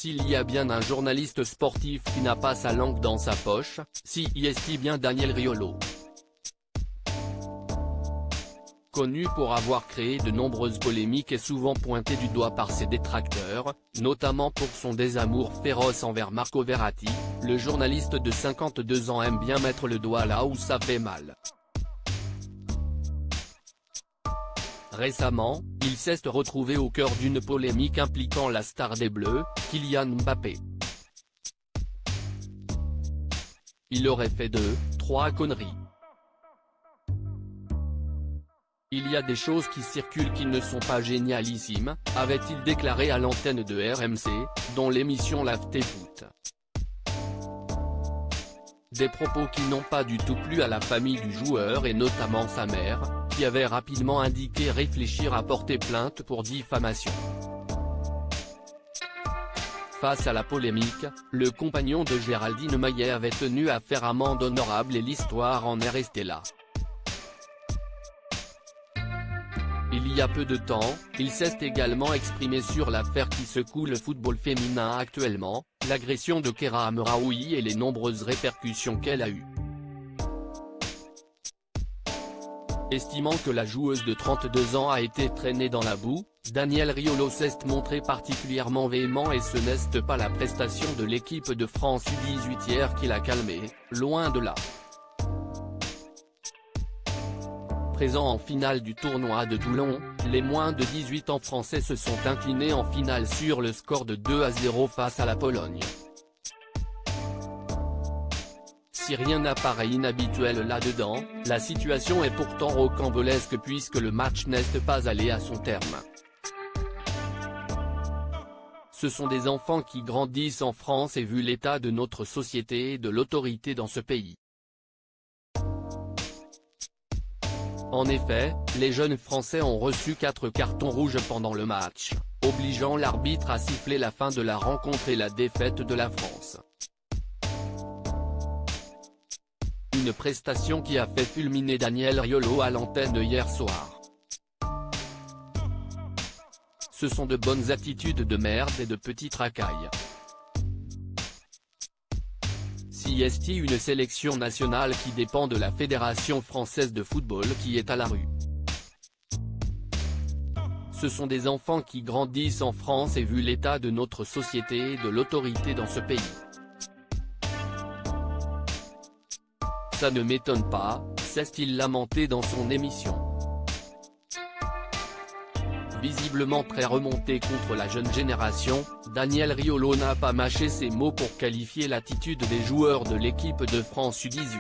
S'il y a bien un journaliste sportif qui n'a pas sa langue dans sa poche, c'est bien Daniel Riolo. Connu pour avoir créé de nombreuses polémiques et souvent pointé du doigt par ses détracteurs, notamment pour son désamour féroce envers Marco Verratti, le journaliste de 52 ans aime bien mettre le doigt là où ça fait mal. Récemment, il s'est retrouvé au cœur d'une polémique impliquant la star des Bleus, Kylian Mbappé. Il aurait fait 3 conneries. Il y a des choses qui circulent qui ne sont pas génialissimes, avait-il déclaré à l'antenne de RMC, dont l'émission l'AFT Foot. Des propos qui n'ont pas du tout plu à la famille du joueur et notamment sa mère, qui avait rapidement indiqué réfléchir à porter plainte pour diffamation. Face à la polémique, le compagnon de Géraldine Maillet avait tenu à faire amende honorable et l'histoire en est restée là. Il y a peu de temps, il s'est également exprimé sur l'affaire qui secoue le football féminin actuellement, l'agression de Keira Amraoui et les nombreuses répercussions qu'elle a eues. Estimant que la joueuse de 32 ans a été traînée dans la boue, Daniel Riolo s'est montré particulièrement véhément et ce n'est pas la prestation de l'équipe de France U18 hier qui l'a calmé, loin de là. Présent en finale du tournoi de Toulon, les moins de 18 ans français se sont inclinés en finale sur le score de 2-0 face à la Pologne. Si rien n'apparaît inhabituel là-dedans, la situation est pourtant rocambolesque puisque le match n'est pas allé à son terme. Ce sont des enfants qui grandissent en France et vu l'état de notre société et de l'autorité dans ce pays. En effet, les jeunes Français ont reçu 4 cartons rouges pendant le match, obligeant l'arbitre à siffler la fin de la rencontre et la défaite de la France. Une prestation qui a fait fulminer Daniel Riolo à l'antenne hier soir. Ce sont de bonnes attitudes de merde et de petites racailles. C'est une sélection nationale qui dépend de la Fédération française de football qui est à la rue. Ce sont des enfants qui grandissent en France et vu l'état de notre société et de l'autorité dans ce pays. Ça ne m'étonne pas, s'est-il lamenté dans son émission. Visiblement très remonté contre la jeune génération, Daniel Riolo n'a pas mâché ses mots pour qualifier l'attitude des joueurs de l'équipe de France U18.